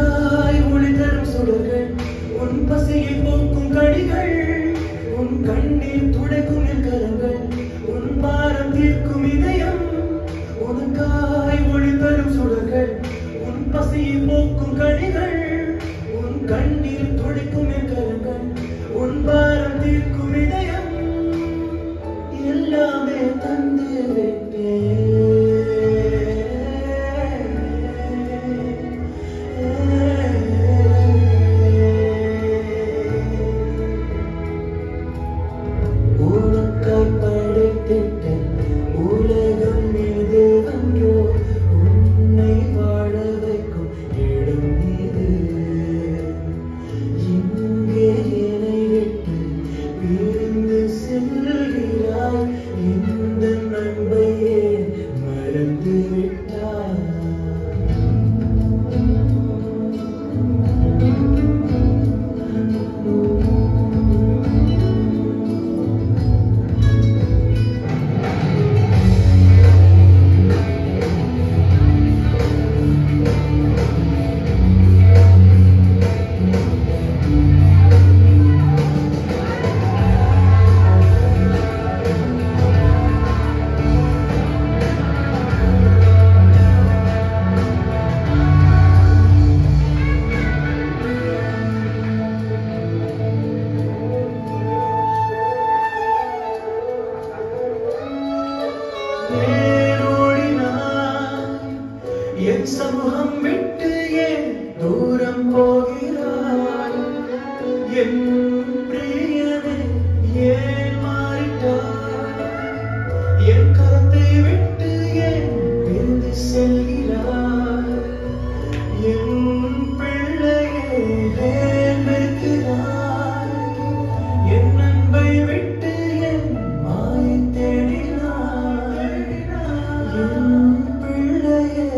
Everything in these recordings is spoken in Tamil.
உனக்காய் ஒளி தரும் சுடர்கள், உன் பசியை போக்கும் கடிகள், உன் கண்ணீர் துடைக்கும் என் கரங்கள், உன் பாரம் தீர்க்கும் இதயம். உனக்காய் ஒளி தரும் சுடர்கள், உன் பசியை போக்கும் கடிகள், உன் கண்ணீர் துடைக்கும் என் கரங்கள், உன் பாரம் தீர்க்கும் இதயம். எல்லாமே தந்து விட்டேன். உனக்காய் படைத்திட்ட உலகம் இது அன்றோ, உன்னை வாழ வைக்கும் இடம் இது. இங்கே என்னை விட்டு பிரிந்து செல்கிறாய், இந்த நண்பையே மறந்து விட்டாய். என் சமூகம் விட்டு ஏன் தூரம் போகிறாய்? என் பிரியனே ஏன் மாறிட்டாய்? என் கரத்தை விட்டு ஏன் பிரிந்து செல்கிறாய்? என் பிள்ளையே ஏன் வெறுக்கிறாய்? என் அன்பை விட்டு ஏன் மாயை தேடினாய்? என் பிள்ளையே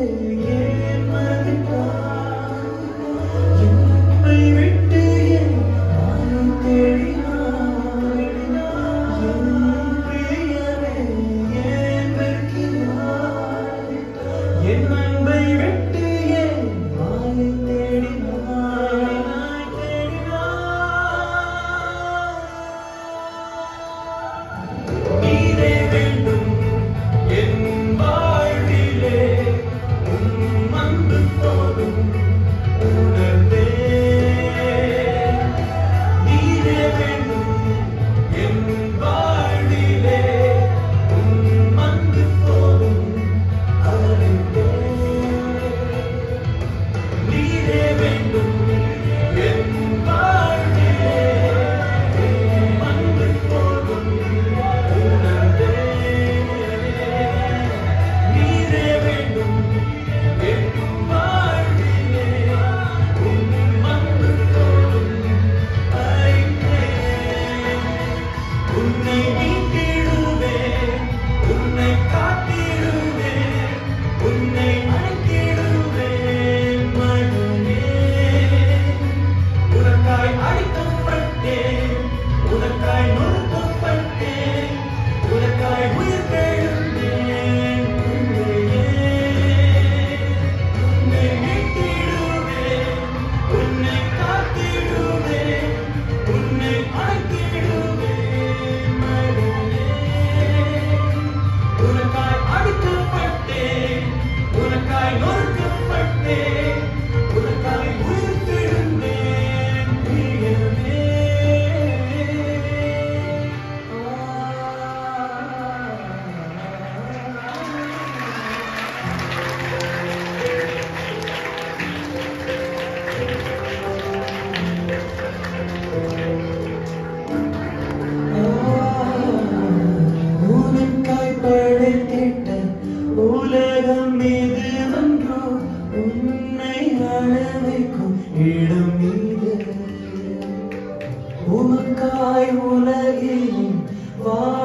உலகம் மீது ஒன்றோ, உன்னை வாழ வைக்கும் இடம் மீது. உமக்காய் உலகில் வாழ